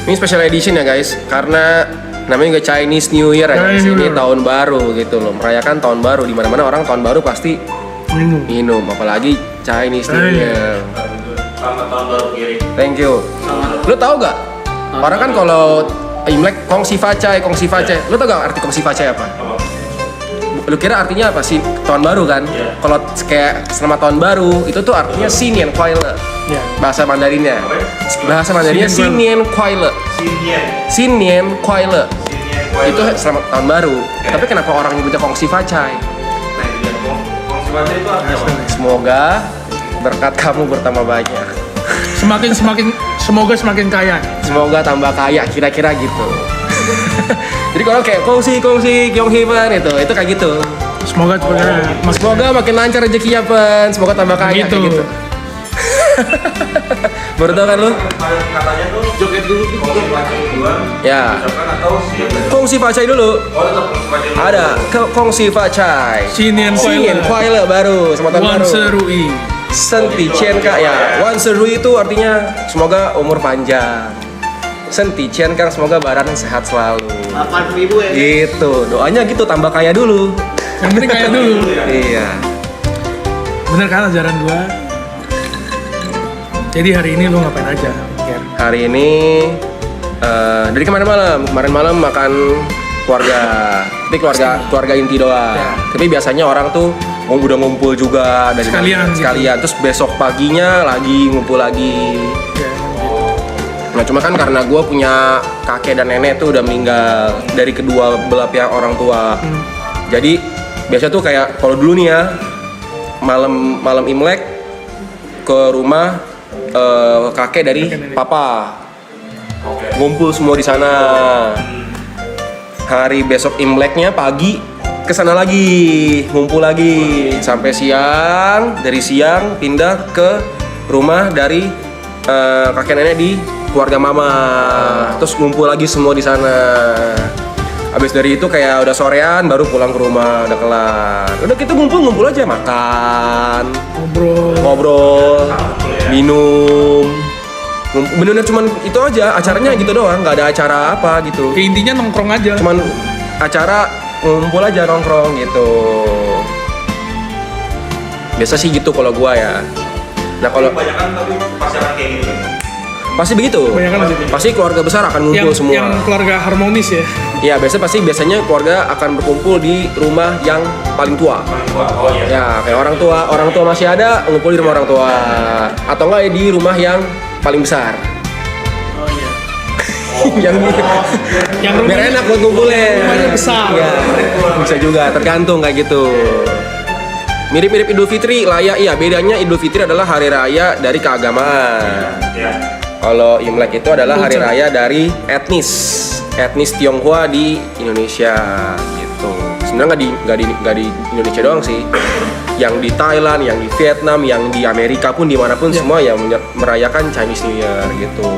Ini special edition ya guys, karena namanya juga Chinese New Year ya guys. Ini tahun baru gitu loh, merayakan tahun baru. Di mana-mana orang tahun baru pasti minum, apalagi Chinese New Year. Selamat tahun baru Giri. Thank you. Lu tahu gak? Orang kan kalau Imlek kongsi facai. Lu tau gak arti kongsi facai apa? Lu kira artinya apa sih? Tahun baru kan? Iya. Kalau kayak selamat tahun baru itu tuh artinya Xinian Kuaile. Ya. Bahasa Mandarinnya. Bahasa Mandarinnya Xinian Kuaile. Xinian Kuaile. Itu selamat tahun baru. Tapi kenapa orang nyebutnya kongsi facai? Kongsi facai itu artinya apa? Semoga berkat kamu bertambah banyak. Semoga semakin kaya. Semoga tambah kaya, kira-kira gitu. Jadi kalau kayak kongsi Kyonghiban itu kayak gitu. Semoga Semoga makin lancar rezekinya Pen, semoga tambah kaya Gitu. kayak gitu. Baru tau kan lu? Katanya tuh joget dulu tuh kongsi facai duluan. Ya. Ucapkan atau siap. Kongsi facai dulu. Oh tetap kongsi facai dulu. Ada kongsi facai. Xinian Kuaile baru, selamat tahun Wan baru. Serui. Senti Chen Kak ya. Wan Serui itu artinya semoga umur panjang. Senti Chen Kang semoga badan sehat selalu. 80.000 ya. Gitu, doanya gitu tambah kaya dulu. Yang penting kaya dulu. Iya. Bener kan ajaran gua? Jadi hari ini lu ngapain aja, Ger? Hari ini dari kemarin malam makan keluarga. Tapi keluarga inti doang. Ya. Tapi biasanya orang tuh udah ngumpul juga dari Sekalian. Terus besok paginya lagi ngumpul lagi. Ya. Nah cuma kan karena gue punya kakek dan nenek tuh udah meninggal dari kedua belah pihak orang tua. Jadi biasa tuh kayak kalau dulu nih ya malam Imlek ke rumah kakek dari Kakek nenek. papa. Ngumpul semua di sana. Hari besok Imleknya pagi kesana lagi, ngumpul lagi sampai siang. Dari siang pindah ke rumah dari kakek nenek di keluarga mama. Terus ngumpul lagi semua di sana. Habis dari itu kayak udah sorean baru pulang ke rumah, udah kelar. Udah kita ngumpul aja, makan, ngobrol, minum. Bener-bener cuman itu aja, acaranya gitu doang, nggak ada acara apa gitu. Ya, intinya nongkrong aja. Cuman acara ngumpul aja nongkrong gitu. Biasa sih gitu kalau gua ya. Nah kalau Kebanyakan tapi pasti akan kayak gitu kan. pasti begitu. Kebanyakan begitu. Pasti keluarga besar akan ngumpul semua. Yang keluarga harmonis ya. Iya, biasanya keluarga akan berkumpul di rumah yang paling tua. Oh iya. Ya, kayak orang tua masih ada, ngumpul di rumah orang tua. Atau enggak ya di rumah yang paling besar. Oh iya. yang Yang biar rumahnya enak buat ngumpulnya. rumahnya besar. Iya, bisa juga, tergantung kayak gitu. Mirip-mirip Idul Fitri lah ya. Iya, bedanya Idul Fitri adalah hari raya dari keagamaan. Ya. Kalau Imlek itu adalah hari Culture. raya dari etnis Tionghoa di Indonesia gitu. Sebenarnya nggak di Indonesia doang sih. Yang di Thailand, yang di Vietnam, yang di Amerika pun dimanapun semua yang merayakan Chinese New Year gitu.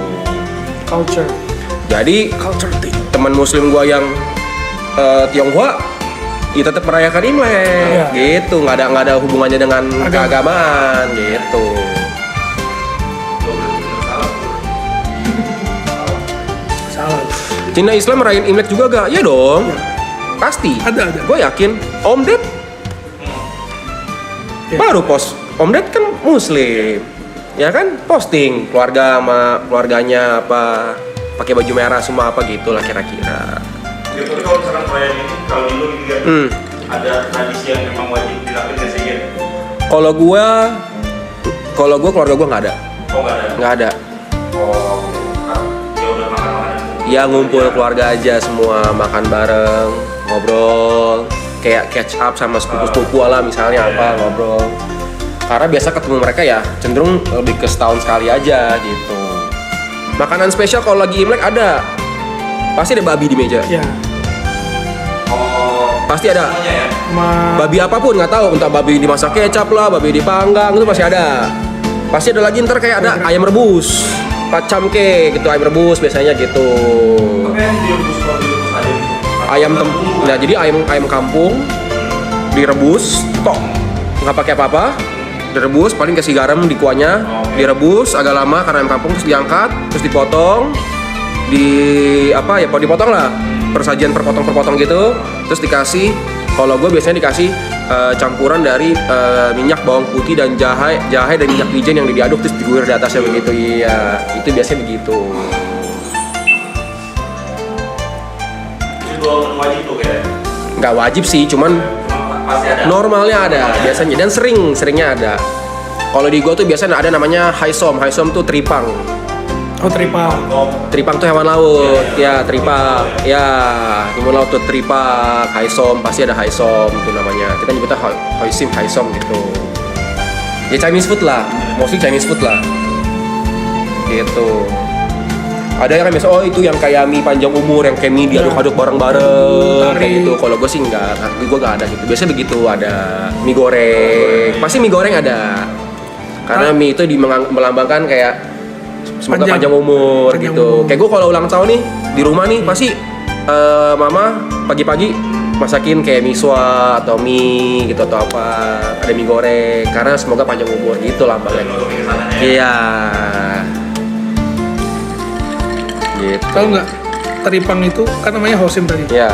Culture. Jadi teman Muslim gua yang Tionghoa ya tetap merayakan Imlek gitu. Nggak ada hubungannya dengan keagamaan gitu. Salah. Cina Islam merayakan Imlek juga gak? Ya dong. Pasti. Ada. Gue yakin Om Ded Ya. baru post. Om Ded kan Muslim, ya kan posting keluarga sama keluarganya apa pakai baju merah semua apa gitulah kira-kira. Ya, tapi kalau misalkan perayaan ini kalau di lu gitu kan ada tradisi yang memang wajib dilakukan nggak sih ya? Kalau gue keluarga gue nggak ada, Oh nggak ada. nggak ada. Oh ya udah makan. Ya ngumpul keluarga aja semua makan bareng, ngobrol, kayak catch up sama sepupu-sepupu lah misalnya apa ngobrol. Karena biasa ketemu mereka ya cenderung lebih ke setahun sekali aja gitu. Makanan spesial kalau lagi Imlek ada. Pasti ada babi di meja. Ya. Oh Pasti ada. semuanya ya. Babi apapun nggak tahu, entah babi dimasak kecap lah, babi dipanggang itu pasti ada. Pasti ada lagi ntar kayak ada ayam rebus, pacamke gitu, ayam rebus biasanya gitu. Tapi yang direbus kalau direbus aja gitu. Nah jadi ayam kampung direbus, tok nggak pakai apa-apa, direbus paling kasih garam di kuahnya, direbus agak lama karena ayam kampung terus diangkat, terus dipotong, di apa ya, dipotong lah, persajian perpotong gitu, terus dikasih, kalau gue biasanya dikasih campuran dari minyak bawang putih dan jahe dan minyak wijen yang diaduk terus diguyur di atasnya begitu. Iya, itu biasanya begitu. Itu dua menu wajib tuh kayak. Nggak wajib sih, cuman Pasti ada. normalnya ada biasanya dan seringnya ada. Kalau di gua tuh biasanya ada namanya haisom tuh tripang. Oh, tripang. Tripang tuh hewan laut, ya tripang, ya hewan laut tuh tripang, haisom, pasti ada haisom itu namanya. Kita nyebutnya haisom gitu. Ya Chinese food lah, mostly Chinese food lah. Gitu. Ada yang biasa, oh itu yang kayak mie panjang umur, yang kayak mie diaduk-aduk bareng-bareng, kayak gitu. Kalau gue sih enggak, gue gak ada gitu. Biasanya begitu, ada mie goreng, pasti mie goreng ada. Karena mie itu melambangkan kayak semoga panjang umur gitu. Kayak gue kalau ulang tahun nih di rumah nih pasti mama pagi-pagi masakin kayak miswa atau mie gitu atau apa, ada mie goreng karena semoga panjang umur gitu lambangnya. Iya. Gitu. Tahu nggak, teripang itu kan namanya hosim tadi. Iya.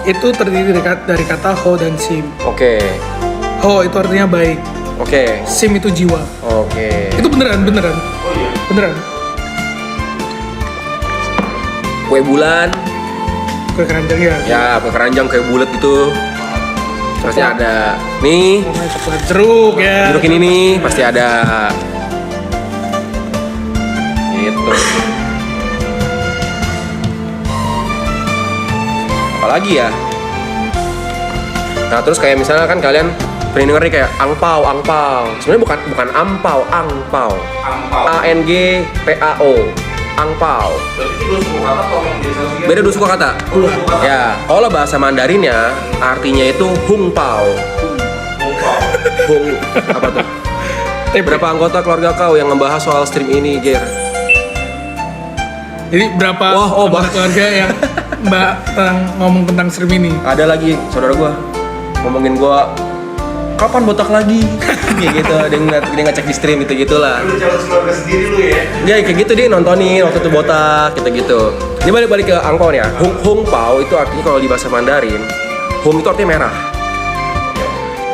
Itu terdiri dari kata ho dan sim. Oke. Ho itu artinya baik, Oke. sim itu jiwa. Oke. Itu beneran. Oh iya. Beneran. Kue bulan, Kue keranjang ya. ya kue keranjang kayak bulat gitu. Terusnya ada nih, Namanya coklat jeruk ya. jeruk ini nih pasti ada. Gitu. Apalagi ya? Nah terus kayak misalnya kan kalian pernah denger nih kayak angpau. Sebenarnya bukan ampau, angpau. Angpau. ANGPAO. Angpau. Berarti itu dua suku kata atau yang jadi satu sih? Beda dua suku kata. Dua suku kata. Ya, kalau bahasa Mandarinnya artinya itu hungpao. Angpau. Hung apa tuh? Berapa anggota keluarga kau yang membahas soal stream ini, Ger? Jadi berapa Wah, anggota keluarga yang Mbak ngomong tentang stream ini? Ada lagi saudara gua ngomongin gua kapan botak lagi? Kayak gitu, dia ngecek di stream gitu-gitulah. Lu calon keluarga sendiri lu ya. Ya kayak gitu dia nontonin waktu itu botak gitu-gitu. Ini balik ke angpau ya. Hung pao itu artinya kalau di bahasa Mandarin, hung itu artinya merah.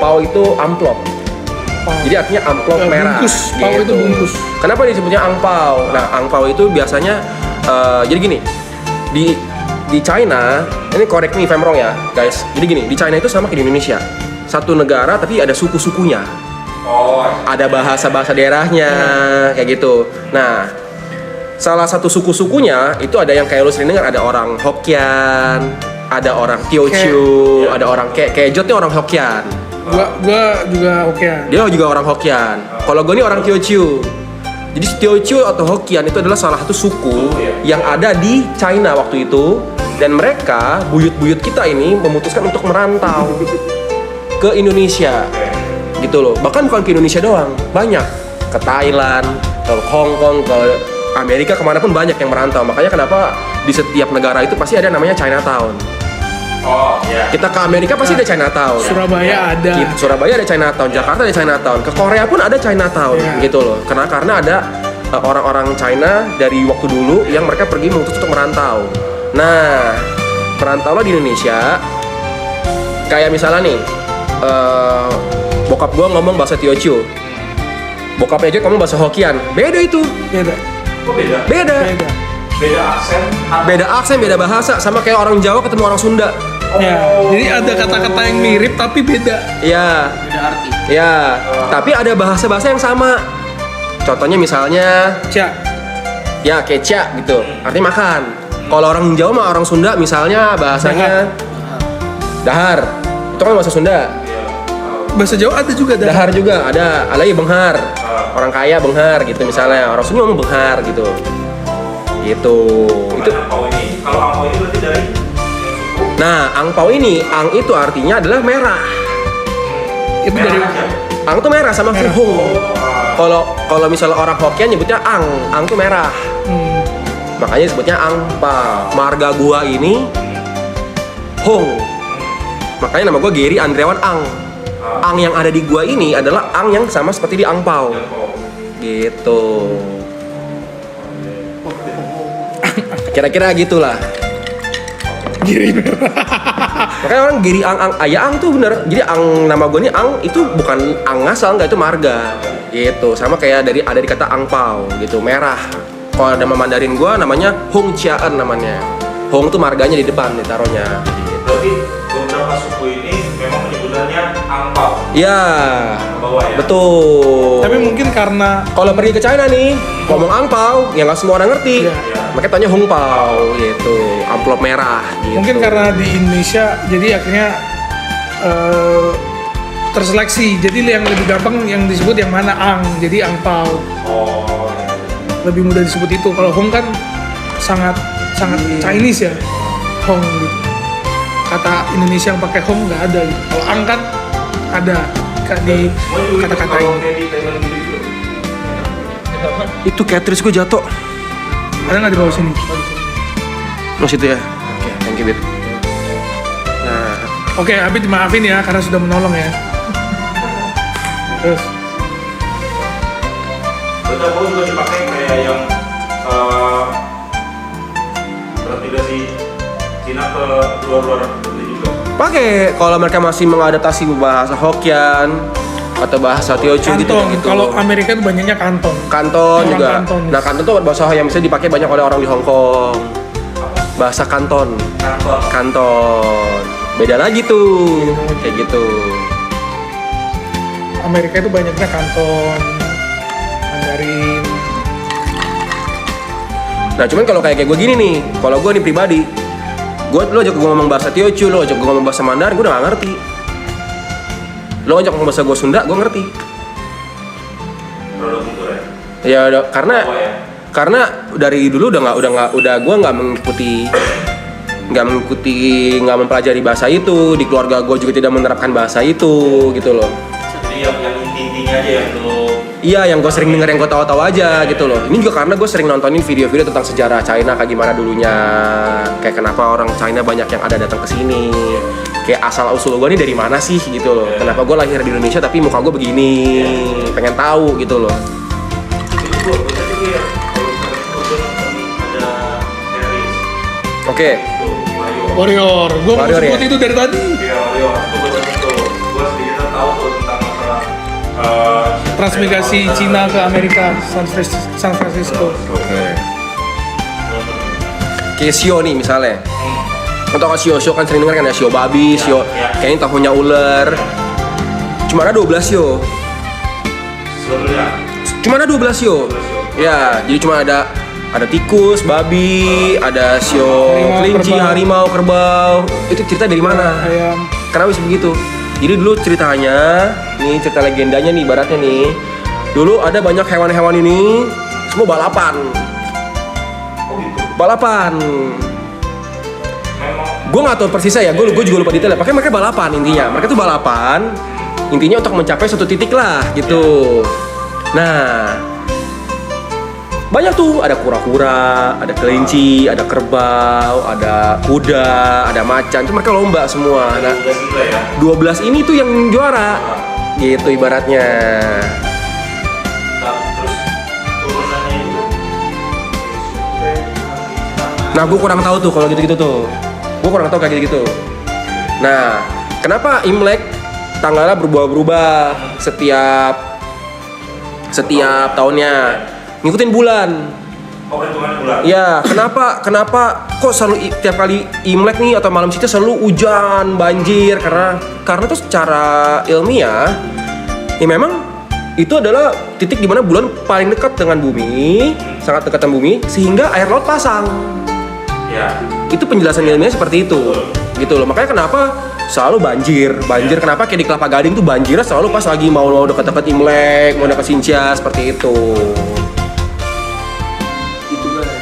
Pao itu amplop. Jadi artinya amplop merah. Bungkus, pao itu bungkus. Kenapa disebutnya angpau? Nah, angpau itu biasanya jadi gini. Di China, ini correct me if I'm wrong ya, guys. Jadi gini, di China itu sama kayak di Indonesia. Satu negara tapi ada suku-sukunya. Oh. Ada bahasa-bahasa daerahnya kayak gitu. Nah, salah satu suku-sukunya itu ada yang kayak lu sering dengar, ada orang Hokkien, ada orang Teochew, ada orang kayak Jot nih orang Hokkien. Gua juga oke. Dia juga orang Hokkien. Kalau gue nih orang Teochew. Jadi Teochew atau Hokkien itu adalah salah satu suku yang ada di China waktu itu, dan mereka buyut-buyut kita ini memutuskan untuk merantau ke Indonesia. Gitu loh. Bahkan bukan ke Indonesia doang, banyak ke Thailand, ke Hong Kong, ke Amerika, kemanapun banyak yang merantau. Makanya kenapa di setiap negara itu pasti ada namanya Chinatown. Oh iya. Kita ke Amerika pasti ada Chinatown. Surabaya ada. Surabaya ada Chinatown, Jakarta ada Chinatown, ke Korea pun ada Chinatown, Iya. gitu loh. Karena ada orang-orang China dari waktu dulu yang mereka pergi memutuskan untuk merantau. Nah, merantaulah di Indonesia. Kayak misalnya nih, bokap gua ngomong bahasa Teochew, bokapnya juga ngomong bahasa Hokkien, beda itu, Beda. Kok beda? beda, Beda aksen. beda aksen, beda bahasa, sama kayak orang Jawa ketemu orang Sunda. Ya, jadi ada kata-kata yang mirip tapi beda. Iya. Beda arti. Ya, tapi ada bahasa-bahasa yang sama. Contohnya misalnya, Cak. ya kecak gitu, artinya makan. Kalau orang Jawa sama orang Sunda misalnya bahasanya dahar. Itu kan bahasa Sunda. Bahasa Jawa ada juga Dahar juga ada lagi benghar. Orang kaya benghar gitu misalnya. Orang Sunda ngomong benghar gitu. Gitu. Itu. Angpau ini, kalau angpau ini berarti dari suku. Nah, angpau ini, ang itu artinya adalah merah. Itu Merah dari aja. Ang tuh merah sama Merah. hung. Kalau misalnya orang Hokkien nyebutnya ang tuh merah. Makanya disebutnya angpau. Marga gua ini Hong. Makanya nama gua Gary Andreawan Ang. Ang yang ada di gua ini adalah ang yang sama seperti di angpau. Gitu. Kira-kira gitulah. Giri merah. Makanya orang Giri Ang ya Ang tuh bener. Jadi Ang, nama gue nih Ang itu bukan Ang ngasal, enggak, itu marga. Gitu. Sama kayak ada di kata angpau gitu, merah. Kalau nama Mandarin gue namanya Hong Chiaan namanya. Hong tuh marganya di depan ditaruhnya. Berarti beberapa suku ini memang penyebutannya angpau. Iya. Bawah ya. Betul. Tapi mungkin karena Kalau pergi ke China nih, ngomong angpau, ya nggak semua orang ngerti. Iya. Makanya tanya hongpao gitu, amplop merah gitu. mungkin karena di Indonesia jadi akhirnya terseleksi. Jadi yang lebih gampang yang disebut yang mana ang, jadi angpau. Oh. Lebih mudah disebut itu. Kalau Hong kan sangat Chinese ya, Hong gitu. Kata Indonesia yang pakai Hong nggak ada gitu. Kalau ang kan ada di kata-kata Kalau ini. kayak di Thailand gitu. Itu Catrice gue jatuh. Ada nggak di bawah sini? Oh situ ya. Oke, thank you, Bit. Nah, Oke, Abid dimaafin ya karena sudah menolong ya. Terus Betapa juga dipakai kayak yang transmigrasi Cina ke luar-luar negeri juga. pakai kalau mereka masih mengadaptasi bahasa Hokkien atau bahasa Teochew gitu Kanton. gitu. Kalau Amerika itu banyaknya Kanton. Kanton Orang juga. Kanton. Nah, Kanton tuh bahasa yang bisa dipakai banyak oleh orang di Hong Kong. Bahasa Kanton. Kantor. Kanton. Beda lagi tuh. Kayak gitu. Amerika itu banyaknya Kanton, Mandarin. Nah, cuman kalau kayak gue gini nih, kalau gue nih pribadi, lo ajak gue ngomong bahasa Teochew, lo ajak gue ngomong bahasa Mandarin, gue udah gak ngerti. Lo ajak ngomong bahasa gue Sunda, gue ngerti. Produk itu ya. Ya udah, karena Apa ya? karena dari dulu udah gue nggak nggak mempelajari bahasa itu, di keluarga gue juga tidak menerapkan bahasa itu gitu loh. Jadi yang intinya aja yang lo. Iya, yang gue sering denger, yang gue tahu-tahu aja gitu loh. Ini juga karena gue sering nontonin video-video tentang sejarah China kayak gimana dulunya, kayak kenapa orang China banyak yang ada datang ke sini, kayak asal usul gue nih dari mana sih gitu loh. Kenapa gue lahir di Indonesia tapi muka gue begini, pengen tahu gitu loh. Itu gue tadi ya kalau misalnya itu nonton ada series Oke, itu Mario. Warrior. Gue mau Warrior, sebut ya? itu dari tadi. Iya Mario. Itu gue tadi tuh gue sedikit tahu tuh tentang masalah Transmigrasi Cina ke Amerika, San Francisco. kayak Sio nih misalnya. Atau kalau Sio kan sering denger kan ya, Sio babi, Sio ya. kayaknya tahunya ular. Cuma ada 12 Sio. Seluruhnya. Cuma ada 12 Sio. Ya, jadi cuma ada tikus, babi, ada Sio Harimau, kelinci, kerbau. harimau, kerbau. Itu cerita dari mana? Ayam. Kenapa bisa begitu? Jadi dulu ceritanya, nih cerita legendanya nih ibaratnya nih. Dulu ada banyak hewan-hewan ini semua balapan. Oh gitu. Balapan. Memang. Gue nggak tahu persisnya ya, gue juga lupa detailnya. Pakai mereka balapan intinya. Mereka tuh balapan, intinya untuk mencapai suatu titik lah gitu. Nah, banyak tuh, ada kura-kura, ada kelinci, ada kerbau, ada kuda, ada macan. Itu mereka lomba semua. Nah, Udah gila ya. 12 ini tuh yang juara. Gitu ibaratnya. Nah, terus turunannya itu. Nah, gue kurang tahu tuh kalau gitu-gitu tuh. Gue kurang tahu kayak gitu-gitu. Nah, kenapa Imlek tanggalnya berubah-ubah setiap tahunnya? Ngikutin bulan. Oh perhitungan bulan. Ya, kenapa kok selalu tiap kali Imlek nih atau malam Sita selalu hujan, banjir karena tuh secara ilmiah ya memang itu adalah titik di mana bulan paling dekat dengan bumi, sangat dekat dengan bumi sehingga air laut pasang. Ya. Itu penjelasan ilmiahnya seperti itu. Gitu loh. Makanya kenapa selalu banjir. Kenapa kayak di Kelapa Gading tuh banjirnya selalu pas lagi mau dekat-dekat Imlek, mau dekat Xinjia seperti itu. Itu guys.